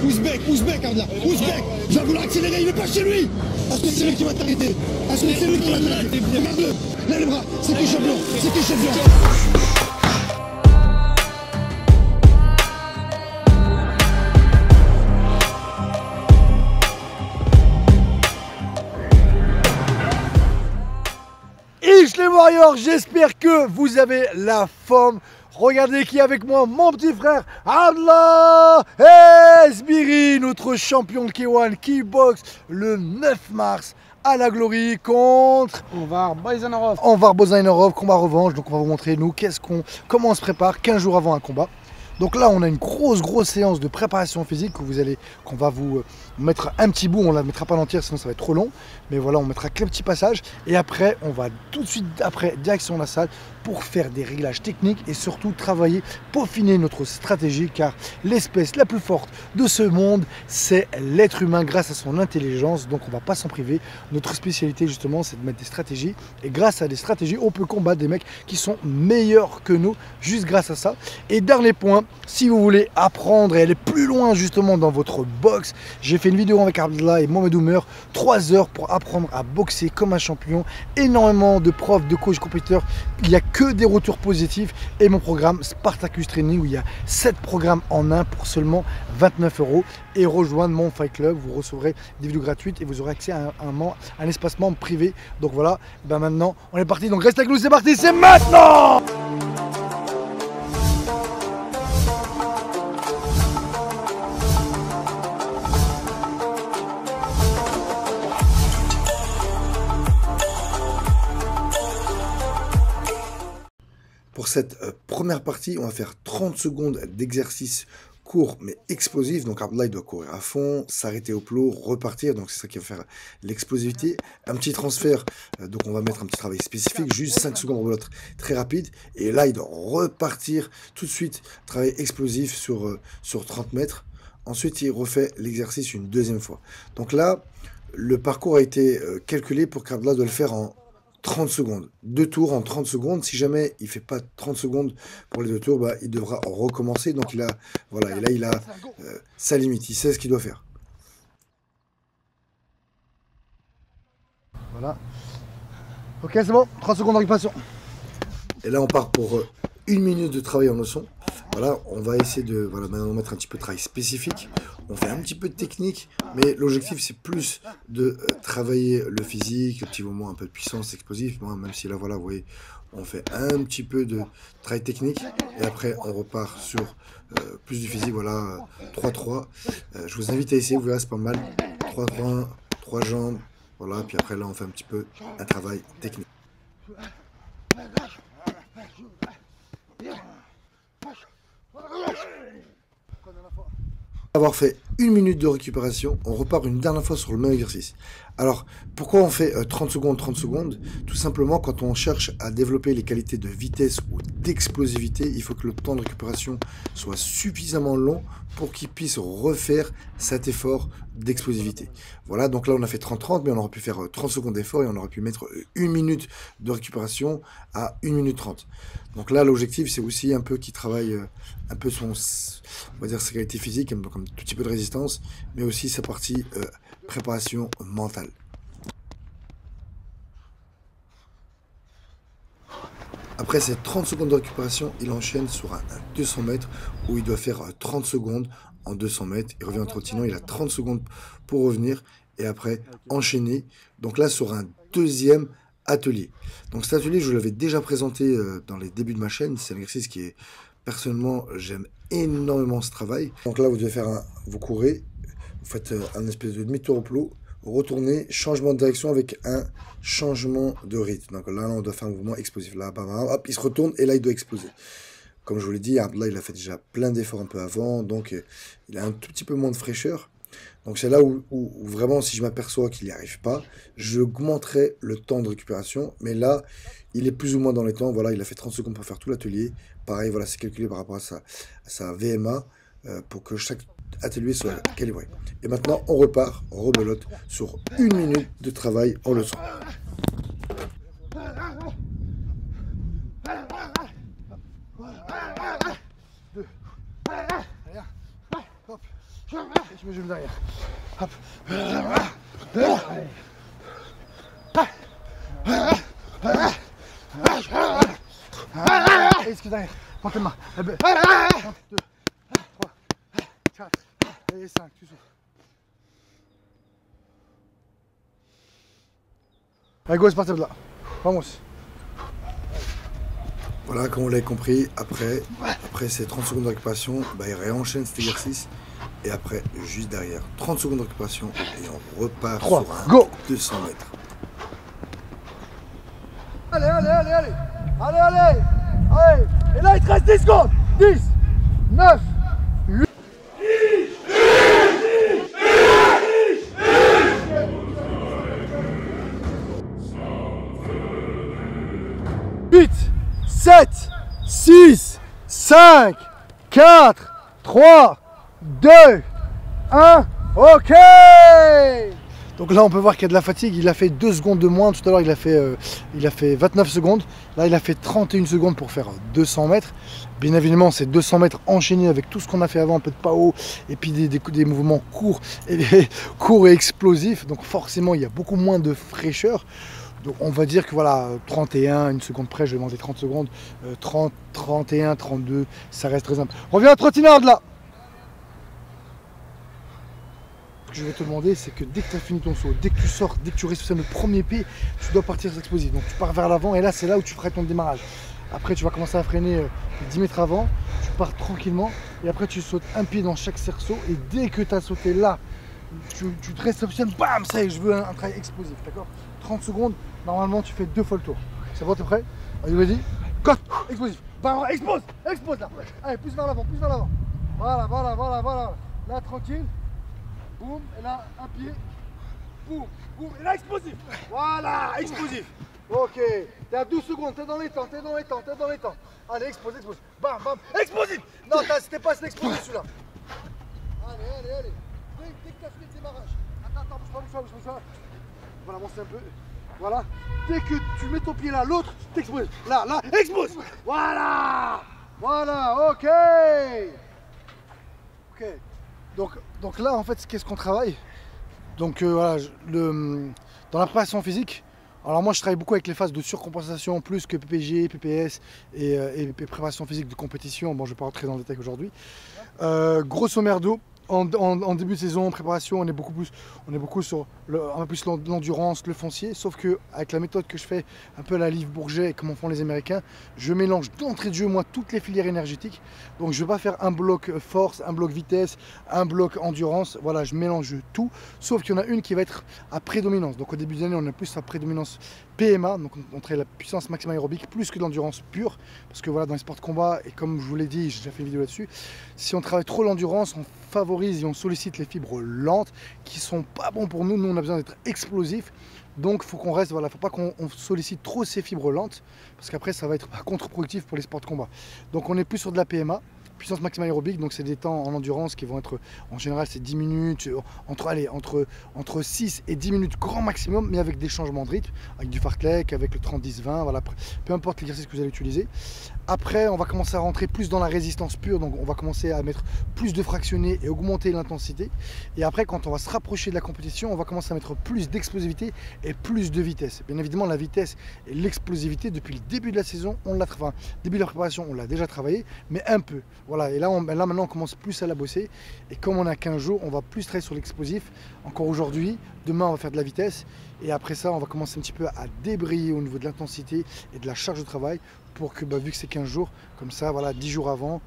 Ouzbek, Abdallah, Ouzbek. Je vais vouloir accélérer, il est pas chez lui. Est-ce que c'est lui qui va t'arrêter? Est-ce que c'est lui qui va t'arrêter? Regarde-le, lève les bras, c'est qui champion? C'est qui champion? Les Warriors, j'espère que vous avez la forme. Regardez qui est avec moi, mon petit frère Abdallah Esbiri, notre champion de K1 qui boxe le 9 mars à la Glory contre Onvar Bozainerov. Onvar Bozainerov, combat revanche. Donc on va vous montrer nous comment on se prépare 15 jours avant un combat. Donc là on a une grosse séance de préparation physique qu'on va vous mettre un petit bout, on la mettra pas l'entière sinon ça va être trop long, mais voilà on mettra que les petits passages et après on va tout de suite après direction la salle pour faire des réglages techniques et surtout travailler, peaufiner notre stratégie car l'espèce la plus forte de ce monde c'est l'être humain grâce à son intelligence, donc on va pas s'en priver. Notre spécialité justement c'est de mettre des stratégies et grâce à des stratégies on peut combattre des mecs qui sont meilleurs que nous juste grâce à ça. Et dernier point, si vous voulez apprendre et aller plus loin justement dans votre boxe, j'ai fait une vidéo avec Abdallah et Mohamed Oumer, 3 heures pour apprendre à boxer comme un champion, énormément de profs, de coachs, compétiteurs, il n'y a que des retours positifs et mon programme Spartacus Training où il y a 7 programmes en un pour seulement 29 € et rejoindre mon Fight Club, vous recevrez des vidéos gratuites et vous aurez accès à un espace membre privé. Donc voilà, ben maintenant on est parti, donc reste avec nous, c'est parti, c'est maintenant! Pour cette première partie, on va faire 30 secondes d'exercice court mais explosif. Donc Abdallah doit courir à fond, s'arrêter au plot, repartir. Donc c'est ça qui va faire l'explosivité. Un petit transfert, donc on va mettre un petit travail spécifique, juste 5 secondes rebelote très rapide. Et là, il doit repartir tout de suite, travail explosif sur 30 mètres. Ensuite, il refait l'exercice une deuxième fois. Donc là, le parcours a été calculé pour qu'Abdallah doit le faire en 30 secondes, 2 tours en 30 secondes. Si jamais il fait pas 30 secondes pour les 2 tours, bah, il devra recommencer. Donc il a, voilà, et là il a sa limite, il sait ce qu'il doit faire. Voilà. Ok, c'est bon, 30 secondes de récupération. Et là on part pour 1 minute de travail en leçon. Voilà, on va essayer de maintenant mettre un petit peu de travail spécifique. On fait un petit peu de technique, mais l'objectif c'est plus de travailler le physique, le petit moment un peu de puissance explosif. Bon, même si là voilà, vous voyez, on fait un petit peu de travail technique et après on repart sur plus du physique. Voilà, 3-3. Je vous invite à essayer, vous verrez c'est pas mal. 3-3, 3 jambes. Voilà, puis après là on fait un petit peu un travail technique. Avoir fait 1 minute de récupération, on repart une dernière fois sur le même exercice. Alors, pourquoi on fait 30 secondes? Tout simplement, quand on cherche à développer les qualités de vitesse ou d'explosivité, il faut que le temps de récupération soit suffisamment long pour qu'il puisse refaire cet effort d'explosivité. Voilà, donc là on a fait 30-30, mais on aurait pu faire 30 secondes d'effort et on aurait pu mettre 1 minute de récupération à 1 minute 30. Donc là, l'objectif, c'est aussi un peu qu'il travaille un peu on va dire sa qualité physique, donc un tout petit peu de résistance, mais aussi sa partie préparation mentale. Après ces 30 secondes de récupération, il enchaîne sur un 200 mètres où il doit faire 30 secondes en 200 mètres. Il revient en trottinant, il a 30 secondes pour revenir et après enchaîner. Donc là, sur un deuxième atelier. Donc cet atelier, je l'avais déjà présenté dans les débuts de ma chaîne. C'est un exercice qui est, personnellement, j'aime énormément ce travail. Donc là, vous devez faire vous courez, vous faites un espèce de demi-tour au plot, retournez, changement de direction avec un changement de rythme. Donc là, on doit faire un mouvement explosif. Là, bam, bam, hop, il se retourne et là, il doit exploser. Comme je vous l'ai dit, là, il a fait déjà plein d'efforts un peu avant, donc il a un tout petit peu moins de fraîcheur. Donc c'est là où vraiment, si je m'aperçois qu'il n'y arrive pas, je augmenterai le temps de récupération. Mais là, il est plus ou moins dans les temps. Voilà, il a fait 30 secondes pour faire tout l'atelier. Pareil, voilà, c'est calculé par rapport à sa VMA pour que chaque atelier soit calibré. Et maintenant, on repart, on rebelote sur 1 minute de travail en leçon. Et je mets le genou derrière. Hop. Et ce que derrière. Prends tes mains. 1, 2, 3, 4 et 5. Tu souffles. Allez, go, c'est parti de là. Vamos. Voilà, comme vous l'avez compris, après ces 30 secondes de récupération, il réenchaîne cet exercice. Et après, juste derrière, 30 secondes de récupération et on repart 3, sur un go. 200 mètres. Allez, allez, allez, allez. Allez, allez. Allez. Et là, il te reste 10 secondes. 10, 9, 8. 8, 7, 6, 5, 4, 3, 2, 1, ok. Donc là on peut voir qu'il y a de la fatigue, il a fait 2 secondes de moins, tout à l'heure il a fait 29 secondes, là il a fait 31 secondes pour faire 200 mètres. Bien évidemment c'est 200 mètres enchaînés avec tout ce qu'on a fait avant, un peu de PAO et puis des mouvements courts et explosifs, donc forcément il y a beaucoup moins de fraîcheur. Donc on va dire que voilà, 31, une seconde près, je vais demander 30 secondes, 30, 31, 32, ça reste très simple. Reviens à trottinade là. Ce que je vais te demander, c'est que dès que tu as fini ton saut, dès que tu sors, dès que tu restes sur le premier pied, tu dois partir explosif. Donc tu pars vers l'avant et là c'est là où tu feras ton démarrage. Après tu vas commencer à freiner 10 mètres avant, tu pars tranquillement et après tu sautes un pied dans chaque cerceau et dès que tu as sauté là, tu te restes option, bam, ça y est, je veux un travail explosif, d'accord? 30 secondes, normalement tu fais 2 fois le tour. C'est bon, t'es prêt? Allez, vas-y. Cote, explosif. Bam, explose, explose là. Allez, plus vers l'avant, plus vers l'avant. Voilà, voilà, voilà, voilà. Là, tranquille. Boum, et là, un pied. Boum, boum, et là, explosif. Voilà, explosif. Ok, t'es à 12 secondes, t'es dans les temps, t'es dans les temps, t'es dans les temps. Allez, explose, explose. Bam, bam, explosif. Non, c'était pas l'explosif celui-là. Allez, allez, allez. Dès que t'as fini le démarrage. Attends, bouge pas. On va avancer un peu. Voilà. Dès que tu mets ton pied là, l'autre, t'exploses. Là, explose. Voilà. Voilà, ok. Ok. Donc là, en fait, qu'est-ce qu'on travaille? Donc voilà, dans la préparation physique, alors moi je travaille beaucoup avec les phases de surcompensation, plus que PPG, PPS et préparation physique de compétition. Bon, je ne vais pas rentrer dans le détail aujourd'hui. Grosso merdo, en début de saison, en préparation, on est beaucoup sur un peu plus l'endurance, le foncier, sauf que avec la méthode que je fais, un peu à la Livre Bourget, comme font les Américains, je mélange d'entrée de jeu moi toutes les filières énergétiques. Donc je ne vais pas faire un bloc force, un bloc vitesse, un bloc endurance. Voilà, je mélange tout, sauf qu'il y en a une qui va être à prédominance. Donc au début de l'année, on a plus à prédominance PMA, donc on travaille la puissance maximale aérobique plus que l'endurance pure, parce que voilà, dans les sports de combat, et comme je vous l'ai dit, j'ai déjà fait une vidéo là-dessus, si on travaille trop l'endurance, on favorise et on sollicite les fibres lentes qui sont pas bons pour nous. Nous on a besoin d'être explosifs, donc faut qu'on reste, voilà, faut pas qu'on sollicite trop ces fibres lentes, parce qu'après ça va être contre-productif pour les sports de combat. Donc on est plus sur de la PMA, puissance maximale aérobique, donc c'est des temps en endurance qui vont être, en général c'est 10 minutes, entre 6 et 10 minutes grand maximum, mais avec des changements de rythme, avec du fartlek, avec le 30-10-20, voilà, peu importe l'exercice que vous allez utiliser. Après, on va commencer à rentrer plus dans la résistance pure, donc on va commencer à mettre plus de fractionnés et augmenter l'intensité. Et après, quand on va se rapprocher de la compétition, on va commencer à mettre plus d'explosivité et plus de vitesse. Bien évidemment, la vitesse et l'explosivité, depuis le début de la saison, début de la préparation, on l'a déjà travaillé, mais un peu. Voilà, et là maintenant, on commence plus à la bosser. Et comme on a 15 jours, on va plus travailler sur l'explosif. Encore aujourd'hui, demain, on va faire de la vitesse. Et après ça, on va commencer un petit peu à débrayer au niveau de l'intensité et de la charge de travail pour que, vu que c'est 15 jours, comme ça, voilà, 10 jours avant,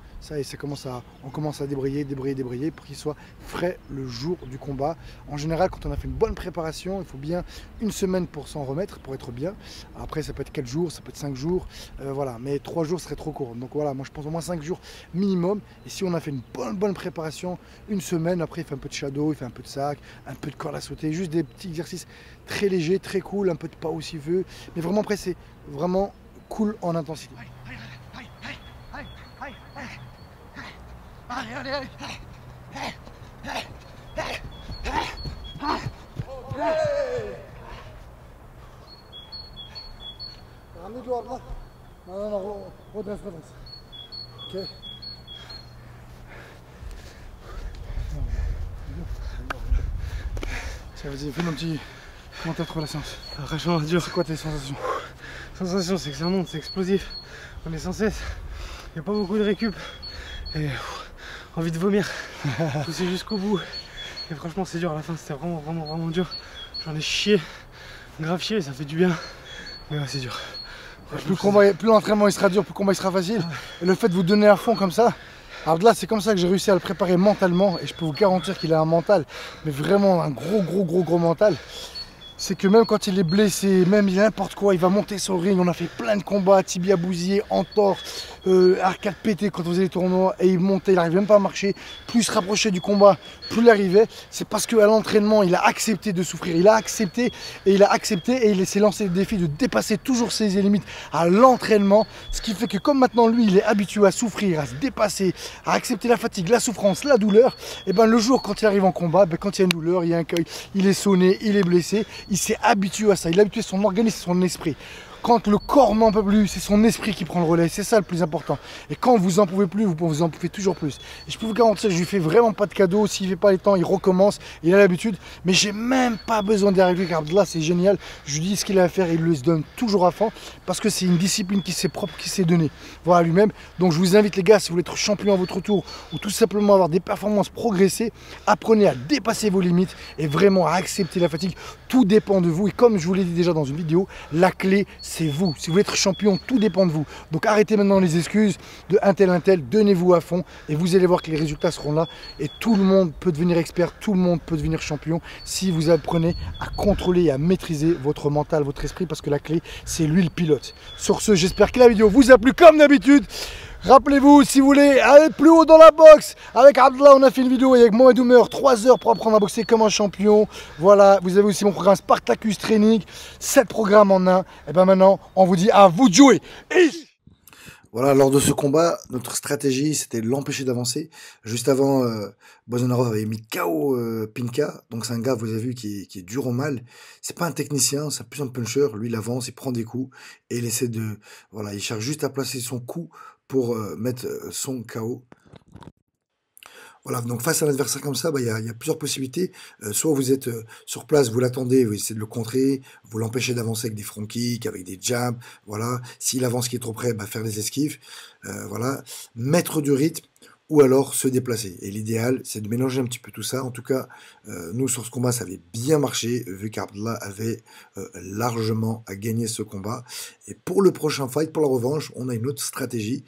on commence à débrayer pour qu'il soit frais le jour du combat. En général, quand on a fait une bonne préparation, il faut bien une semaine pour s'en remettre, pour être bien. Après, ça peut être 4 jours, ça peut être 5 jours, voilà, mais 3 jours serait trop court. Donc voilà, moi je pense au moins 5 jours minimum. Et si on a fait une bonne préparation, une semaine, après il fait un peu de shadow, il fait un peu de sac, un peu de corde à sauter, juste des petits exercices très légers, très cool, un peu de pas aussi veut, mais vraiment après c'est vraiment cool en intensité. Allez. Ramenez de l'ordre là. Non, redresse. Ok. Tiens, vas-y, fais-nous un petit commentaire sur la séance. Franchement, dur. C'est quoi tes sensations? Sensation, c'est que ça monte, c'est explosif. On est sans cesse. Il n'y a pas beaucoup de récup. Et envie de vomir. Pousser jusqu'au bout. Et franchement, c'est dur à la fin. C'était vraiment dur. J'en ai chié. Grave chié, ça fait du bien. Mais ouais, c'est dur. Plus l'entraînement il sera dur, plus le combat il sera facile. Et le fait de vous donner à fond comme ça, alors là c'est comme ça que j'ai réussi à le préparer mentalement. Et je peux vous garantir qu'il a un mental, mais vraiment un gros mental. C'est que même quand il est blessé, même il a n'importe quoi, il va monter sur le ring. On a fait plein de combats, tibia bousillé, entorse, arcade pété quand on faisait les tournois. Et il montait, il n'arrivait même pas à marcher. Plus il se rapprochait du combat, plus il arrivait. C'est parce qu'à l'entraînement, il a accepté de souffrir. Il a accepté et il s'est lancé le défi de dépasser toujours ses limites à l'entraînement. Ce qui fait que comme maintenant lui, il est habitué à souffrir, à se dépasser, à accepter la fatigue, la souffrance, la douleur. Et ben le jour quand il arrive en combat, quand il y a une douleur, il y a un cueil, il est sonné, il est blessé. Il s'est habitué à ça, il a habitué son organisme, son esprit. Quand le corps n'en peut plus, c'est son esprit qui prend le relais, c'est ça le plus important. Et quand vous en pouvez plus, vous en pouvez toujours plus. Et je peux vous garantir, je lui fais vraiment pas de cadeau, s'il ne fait pas les temps, il recommence, il a l'habitude. Mais j'ai même pas besoin d'arriver, car là c'est génial, je lui dis ce qu'il a à faire et il le donne toujours à fond, parce que c'est une discipline qui s'est propre, qui s'est donnée, voilà lui-même. Donc je vous invite les gars, si vous voulez être champion à votre tour, ou tout simplement avoir des performances progressées, apprenez à dépasser vos limites et vraiment à accepter la fatigue. Tout dépend de vous, et comme je vous l'ai dit déjà dans une vidéo, la clé c'est vous. Si vous voulez être champion, tout dépend de vous. Donc arrêtez maintenant les excuses de un tel, donnez-vous à fond et vous allez voir que les résultats seront là. Et tout le monde peut devenir expert, tout le monde peut devenir champion si vous apprenez à contrôler et à maîtriser votre mental, votre esprit, parce que la clé, c'est lui le pilote. Sur ce, j'espère que la vidéo vous a plu comme d'habitude. Rappelez-vous, si vous voulez aller plus haut dans la boxe, avec Abdallah, on a fait une vidéo avec Mohamed Oumer, 3 heures pour apprendre à boxer comme un champion. Voilà, vous avez aussi mon programme Spartacus Training, 7 programmes en un. Et bien maintenant, on vous dit à vous de jouer. Voilà, lors de ce combat, notre stratégie, c'était de l'empêcher d'avancer. Juste avant, Bozanarov avait mis KO Pinka. Donc c'est un gars, vous avez vu, qui est dur au mal. C'est pas un technicien, c'est plus un puncher. Lui, il avance, il prend des coups et il essaie de... Voilà, il cherche juste à placer son coup pour mettre son KO. Voilà, donc face à un adversaire comme ça, il y a plusieurs possibilités. Soit vous êtes sur place, vous l'attendez, vous essayez de le contrer, vous l'empêchez d'avancer avec des front kicks, avec des jabs, voilà. S'il avance qui est trop près, faire des esquives, voilà. Mettre du rythme, ou alors se déplacer. Et l'idéal, c'est de mélanger un petit peu tout ça. En tout cas, nous, sur ce combat, ça avait bien marché, vu qu'Abdallah avait largement à gagner ce combat. Et pour le prochain fight, pour la revanche, on a une autre stratégie.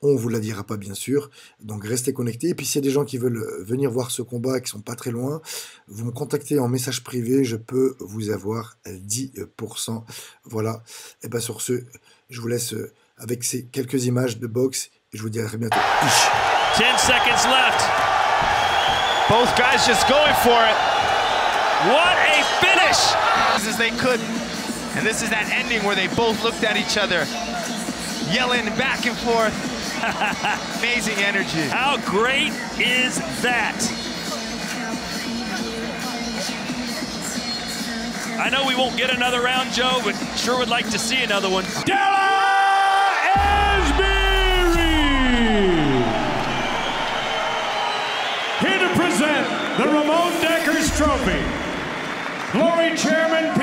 On vous la dira pas, bien sûr, donc restez connectés. Et puis s'il y a des gens qui veulent venir voir ce combat, qui sont pas très loin, vous me contactez en message privé, je peux vous avoir 10%. Voilà, et bien sur ce, je vous laisse avec ces quelques images de boxe, et je vous dis à très bientôt. 10 seconds left. Both guys just going for it. What a finish! As they could, and this is that ending where they both looked at each other, yelling back and forth. Amazing energy. How great is that? I know we won't get another round, Joe, but sure would like to see another one. Della Esbiri! Here to present the Ramon Deckers Trophy. Glory Chairman